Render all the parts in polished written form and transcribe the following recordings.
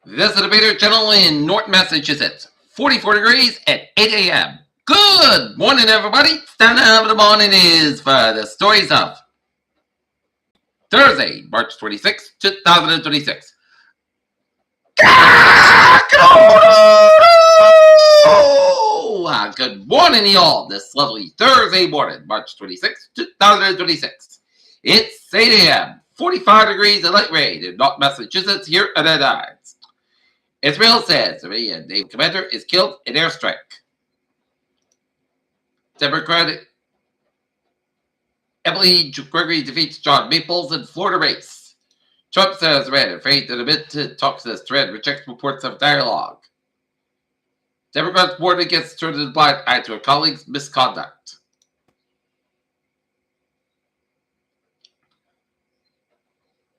This is the Debater Channel in Norton, Massachusetts. 44 degrees at 8 a.m. Good morning, everybody. Time of the morning is for the stories of Thursday, March 26, 2026. Good morning, y'all. This lovely Thursday morning, March 26, 2026. It's 8 a.m. 45 degrees and light rain in North Massachusetts here at the Nines. Israel says the Navy commander is killed in airstrike. Democratic Emily Gregory defeats John Maples in Florida race. Trump says Iran afraid to admit to talks as Iran rejects reports of dialogue. Democrats warn against turning a blind eye to a colleague's misconduct.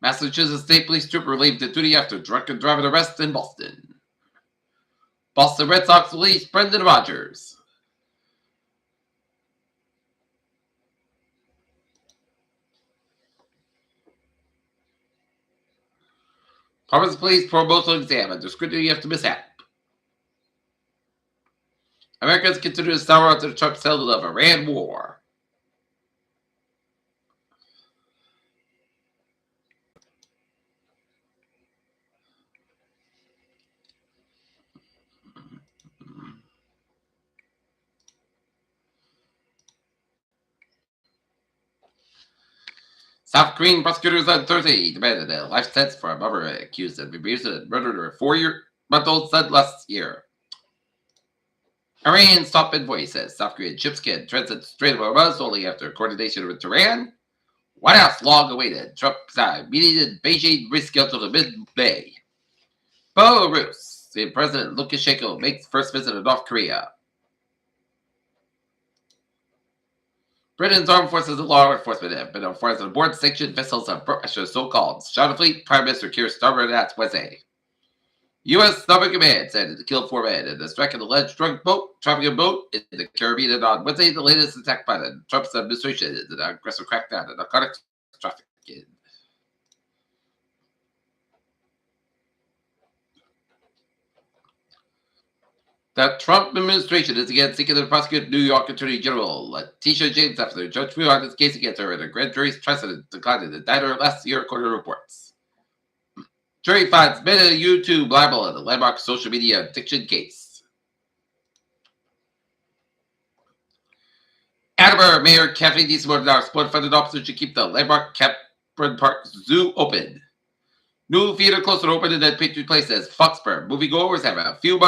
Massachusetts State Police trooper relieved of duty after drunken driving arrest in Boston. Boston Red Sox release Brendan Rodgers. Province Police promotional exam under scrutiny after mishap. Americans continue to sour out the Trump settlement of Iran war. South Korean prosecutors on Thursday demanded a life sentence for a mother accused of abusing and murdering her 4-month-old son last year. Iran's top envoy says South Korean ships can transit Strait of Hormuz only after coordination with Iran. White House long awaited Trump meeting in Beijing rescheduled to mid-May. Belarus. President Lukashenko makes first visit to North Korea. Britain's armed forces and law enforcement have been enforced on board sanctioned vessels of Russia's so-called Shadow Fleet. Prime Minister Keir Starmer announced Wednesday. U.S. Naval Command said it killed 4 men in a strike an alleged drug boat, trafficking boat in the Caribbean on Wednesday, the latest attack by the Trump administration is an aggressive crackdown on narcotics trafficking. The Trump administration is again seeking to prosecute New York Attorney General Letitia James after the judge ruled on this case against her and a grand jury's precedent declined to indict her last year, according to reports. Jury finds Meta YouTube liable in the landmark social media addiction case. Attleboro Mayor Kathleen Deesmore sport-funded officers should keep the landmark Capron Park Zoo open. New theater closer to open in that Patriot Place says Foxborough moviegoers have a few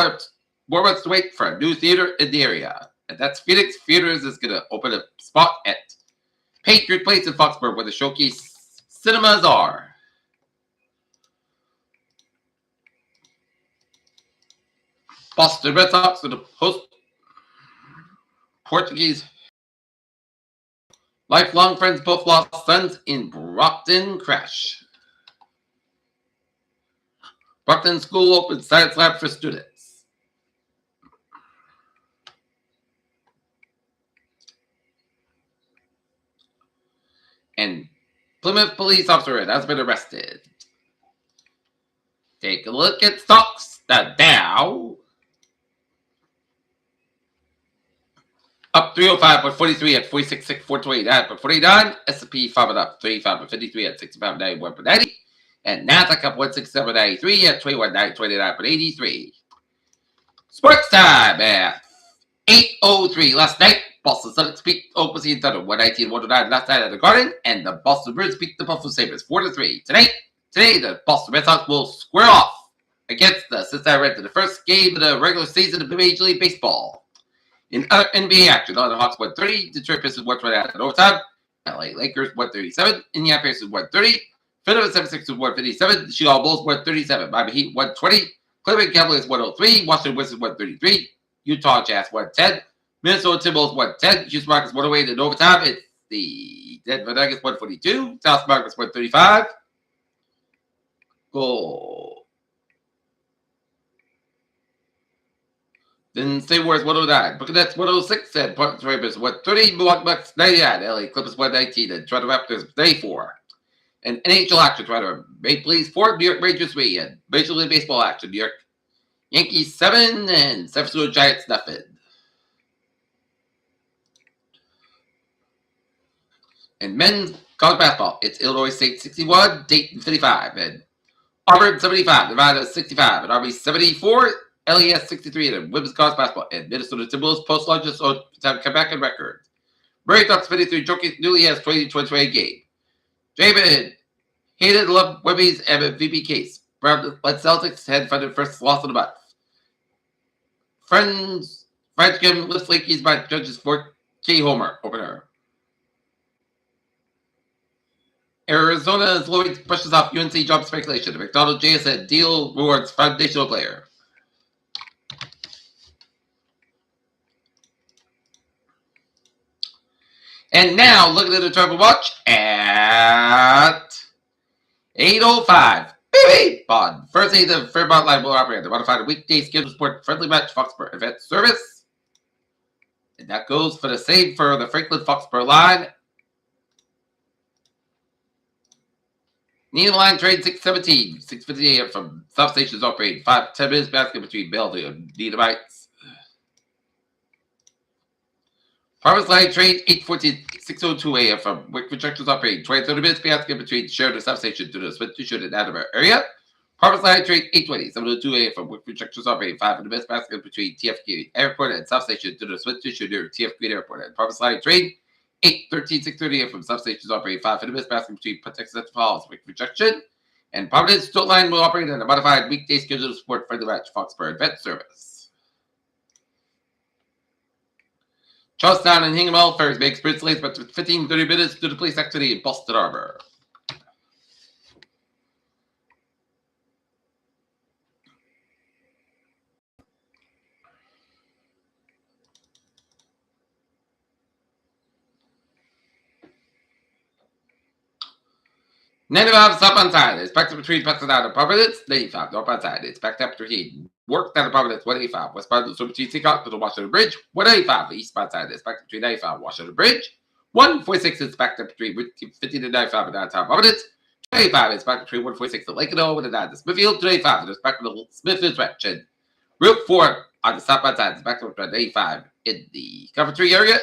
more months to wait for a new theater in the area. And that's Phoenix Theaters is going to open a spot at Patriot Place in Foxborough where the showcase cinemas are. Boston Red Sox to host Portuguese. Lifelong friends both lost sons in Brockton crash. Brockton School opens science lab for students. And Plymouth police officer has been arrested. Take a look at stocks. The Dow up 305.43 at 46,649.49. S&P 5 up 35.53 at 65.91.90. And Nasdaq up 167.93 at 21,929.83. Sports time at 8:03 last night. Boston Celtics beat Oklahoma City Thunder 119-109 last night at the Garden, and the Boston Bruins beat the Buffalo Sabres 4-3. Today, the Boston Red Sox will square off against the Cincinnati Reds in the first game of the regular season of Major League Baseball. In other NBA action, the Hawks won 30, Detroit Pistons won 20 out in overtime, LA Lakers won 37, Indiana Pacers won 30, Philadelphia 76ers won 57, Chicago Bulls won 37, Miami Heat won 20, Cleveland Cavaliers won 103, Washington Wizards won 33, Utah Jazz won 10, Minnesota Timberwolves won 10, Houston Rockets won 108 in overtime, it's the Denver Nuggets won 42, Dallas Mavericks won 35. Goal. Then State Warriors 109, Brooklyn Nets 106, and Portland Trailblazers 130, Milwaukee Bucks 99, LA Clippers 119, and Toronto Raptors 94. And NHL action, rather. Maple Leafs 4, New York Rangers 3. And Major League Baseball action, New York Yankees 7 and San Francisco Giants nothing. And men's college basketball, it's Illinois State 61, Dayton 55, and Auburn 75, Nevada 65, and Army 74, LES 63, and women's college basketball, and Minnesota Timberwolves post largest time comeback and record. Murray Talks 53, Jokic newly has 20-20 game. David hated love Webby's MVP case. Brown led Celtics head funded first loss of the month. Friends game lifts Lakers by judges 4K homer opener. Arizona's Lloyd pushes off UNC job speculation. McDonald J said deal rewards foundational player. And now looking at the travel watch at 8:05. Beep on Thursday, the Fairmont Line will operate the modified weekday scheduled sport friendly match Foxborough event service. And that goes for the same for the Franklin Foxborough line. Needle line train 617, 6:50 a.m. from South Stations operating 5-10 minutes basket between Bellevue and Needhamites. Province line train 814, 6:02 a.m. from Wickford Junctions operating 20-30 minutes basket between Sheridan and South Station to the Smith to shoot in Attleboro area. Province line train 820, 7:02 a.m. from Wickford Junctions operating 5 minutes basket between TF Airport and South Station to the Smith to shoot near TF Airport. And Province line train 8:13, 6:30 a.m. from substations operating 5 minutes basket between Puttex Central Falls, Wickford Junction, and Providence Stoat Line will operate on a modified weekday schedule to support friendly match Foxborough event service. Charlestown and Hingham All ferries may experience delays but 15-30 minutes due to police activity in Boston Harbor. Ninety-five southbound side. It's backed up between Pasadena and Providence. 95 northbound side. It's backed up between Work down to Providence. 185 westbound to between Seacock to the Washington Bridge. 185 eastbound side. It's backed up between 95 Washington Bridge. 146 is backed up between 50 to 95 and downtown Providence. 285 is backed between 146 and Lake and O and down to Smithfield. 285 is backed to the Smithfield direction. Route 4 on the southbound side. It's backed up between 85 in the Coventry area.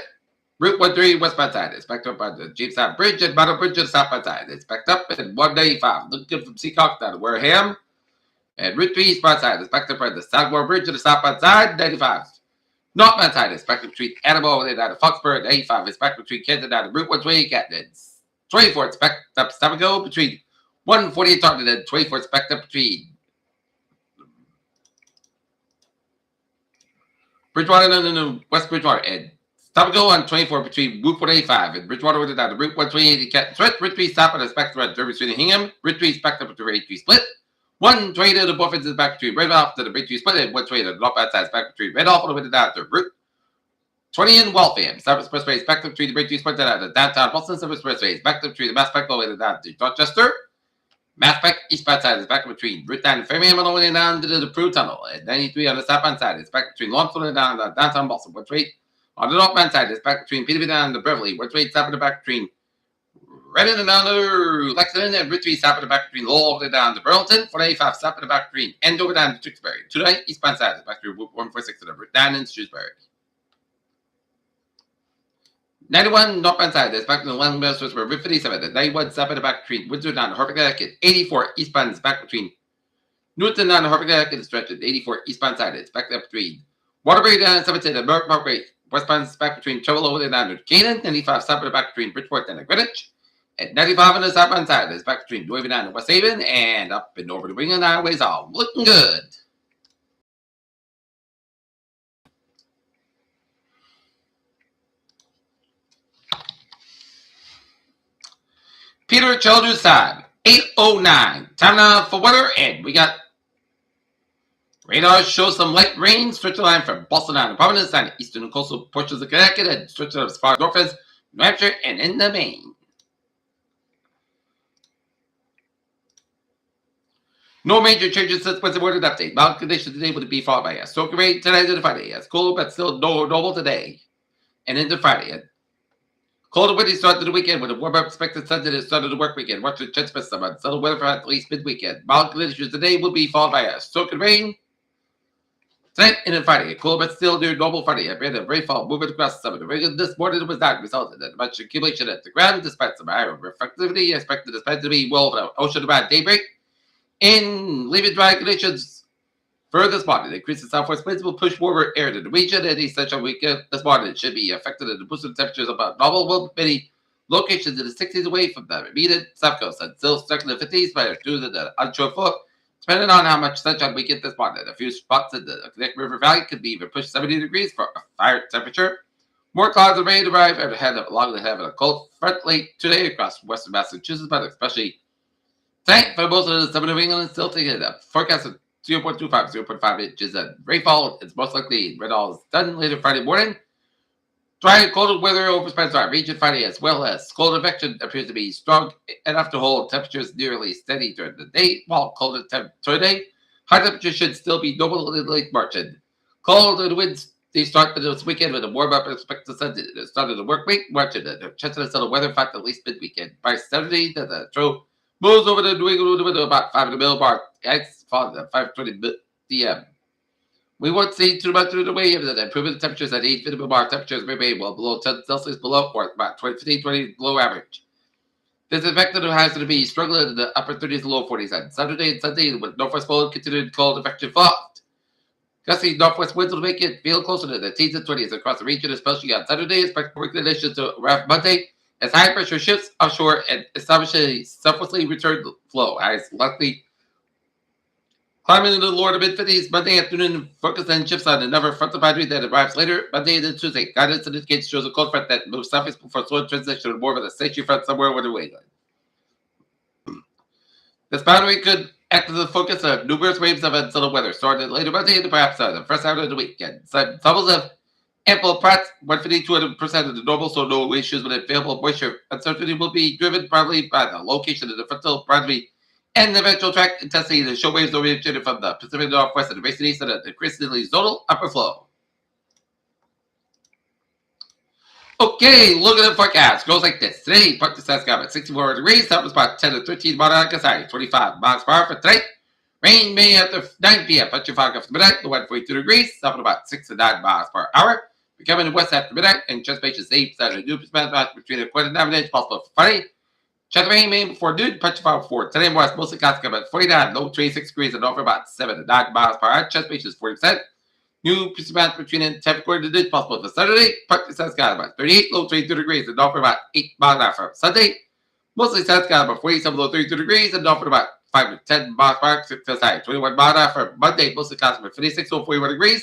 Route 13 westbound side. It's backed up by the Jamestown Bridge and Battle Bridge on the southbound side. It's backed up in 195. Looking from Seacock down to Wareham. And Route 3 eastbound side. It's backed up by the Southmore Bridge on the southbound side. 95. Northbound side. It's backed up between Annabelle and down to Foxborough. 85 is backed between Kent and down to Route 120 Canton. 24 it's backed up Stavago between 140 and Taunton. And 24 it's backed up between Bridgewater and West Bridgewater and Stavago on 24 between Route 185 and Bridgewater with it down to Route 128 and Canton. Route 3 stop on the spectrum at Derby Street and Hingham. Route 3 is backed up to Route 3 split. 120 to the Buffins is back between Red Off to the Big 3 split and 120 to the northbound side is back between Red Off all the way down to Route 20 in Waltham. South Expressway is back up between the Big 3 split down to downtown Boston. South Expressway is back up between the Mass Pike all the way down to Dorchester. Mass Pike eastbound side is back between Route 9 and Framingham all the way down to the Prue Tunnel. And 93 on the southbound side is back between Longstone and down to downtown Boston. 128 on the northbound side, it's back between Peterbilt and the Beverly. Route 3 stop in the back between Redden and down to Lexington, and Route 3 stop in the back between Lowell and down to Burlington. 485 stop in the back between Andover down to Tewksbury. 29 eastbound side is back through Route 146 and Route 9 in Shrewsbury. 91 northbound side is back to the London Mill Shrewsbury. Route 57 and 91 stop in the back between Windsor down to Harvard, Connecticut. 84 eastbound is back between Newton down to Harvard, Connecticut. Stretch 84 eastbound side is back up between Waterbury down to 17 and Merrick Parkway. Westbound is back between Chevrolet and down to Canaan. 95 stop in the back between Bridgeport and Greenwich. At 95 on the southbound side is back between New Haven and West Haven. And up and over the Wing and Highways all looking good. Peter Childers side, 8:09. Time now for weather, and we got radar shows some light rain, stretching line from Boston down to Providence and eastern and coastal portions of Connecticut, and stretching as far north as New Hampshire and into Maine. No major changes since Wednesday morning update. Mild conditions today would be followed by a soaking rain tonight into Friday. It's cool, but still normal today and into Friday. Cold and windy start to the weekend with a warm up expected Sunday to start of the work weekend. Watch the chance for some unsettled weather for at least mid-weekend. Mild conditions today will be followed by a soak and rain tonight and then Friday. Cool but still near normal Friday. A band of rainfall moving across the summer. The rain this morning was not resulted in much accumulation at the ground despite some higher reflectivity. Expected the spread to be well over the ocean around daybreak. In leaving dry conditions for this morning, the increase in southwest winds will push warmer air to the region, and the central weekend this morning should be affected in the boosted temperatures about normal. Will many locations in the 60s away from the immediate south coast and still stuck in the 50s by due to the onshore flow. Depending on how much sunshine we get this morning, a few spots in the Connecticut River Valley could be even pushed 70 degrees for a higher temperature. More clouds and rain arrive along the head of a cold front late today across western Massachusetts, but especially tonight for most of the southern New England, still taking a forecast of 0.25, 0.5 inches of rainfall. It's most likely rainfall is done later Friday morning. Dry and cold weather overspreads our region Friday as well as cold convection appears to be strong enough to hold temperatures nearly steady during the day, while cold today. High temperatures should still be normal in late March. And cold and winds they start this weekend with a warm up expected Sunday. The start of the work week, March and the chance of the weather fact at least mid-weekend. By Saturday, the throw moves over the New England window about 5 in the middle bar. It's falling at 5:20 p.m. We won't see too much through the way of the improving temperatures at 8 minimum bar. Temperatures remain well below 10 Celsius below or about 20 below average. This affected has to be struggling in the upper 30s to low 40s on Saturday and Sunday with northwest flow continuing cold affection fought. Gusty northwest winds will make it feel closer to the teens and 20s across the region, especially on Saturday. Expect more conditions to around Monday as high pressure shifts offshore and establish a selflessly returned flow. As likely climbing into the lower to mid-50s Monday afternoon, focus then shifts on another frontal boundary that arrives later Monday and Tuesday. Guidance indicates shows a cold front that moves southeast before slow transition to more of a stationary front somewhere over New England. This boundary could act as the focus of numerous waves of unsettled weather, starting later Monday and perhaps the first hour of the weekend. Some levels of ample prats, 150-200% of the normal, so no issues with available moisture. Uncertainty will be driven probably by the location of the frontal boundary and the eventual track intensity of the show waves originated from the Pacific Northwest and the Basin East and the increasingly zonal upper flow. Okay, look at the forecast. Goes like this. Today, Park to Saskatchewan at 64 degrees. That was about 10 to 13 miles. 25 miles per hour for tonight. Rain may after 9 p.m. But your fog after midnight. The wind 42 degrees. Up at about 6 to 9 miles per hour. Becoming west after midnight. And just patient safe. Saturday, new match between a quarter and 9 minutes. Possible for Friday. Check the rain before noon. Punch fog for today. West mostly Saskatchewan at 49. Low 26 degrees and over about 7 to 9 miles per hour. Chest patient is 40%. New precipitation between and 10 quarter to possible for Saturday. Park to Saskatchewan about 38, low 32 degrees, and off for about 8 miles an hour for Sunday. Mostly Saskatchewan about 47, low 32 degrees, and off for about 5 to 10 miles per hour. 21 miles an hour for Monday. Mostly Saskatchewan 56, low 41 degrees.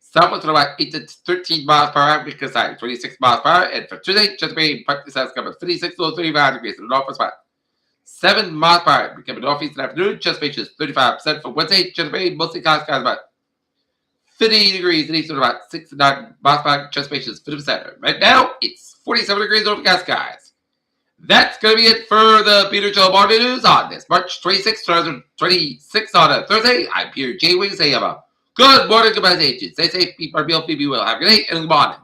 Southwest for about 8 to 13 miles per hour. Because 26 miles per hour. And for Tuesday, just rain. Park to Saskatchewan 56, low 35 degrees, and off for about 7 miles per hour. Becoming northeast in the afternoon. Chest patch is 35% for Wednesday. Just rain. Mostly Saskatchewan about 50 degrees and east of about 6 to 9 miles per hour. Chest patch is 50%. Right now, it's 47 degrees overcast skies. That's going to be it for the Peter Joe Morning News on this March 26, 2026 on a Thursday. I'm Peter J. Wiggins. Say have a good morning, goodbye, agents. Stay safe, be well, have a good day, and good morning.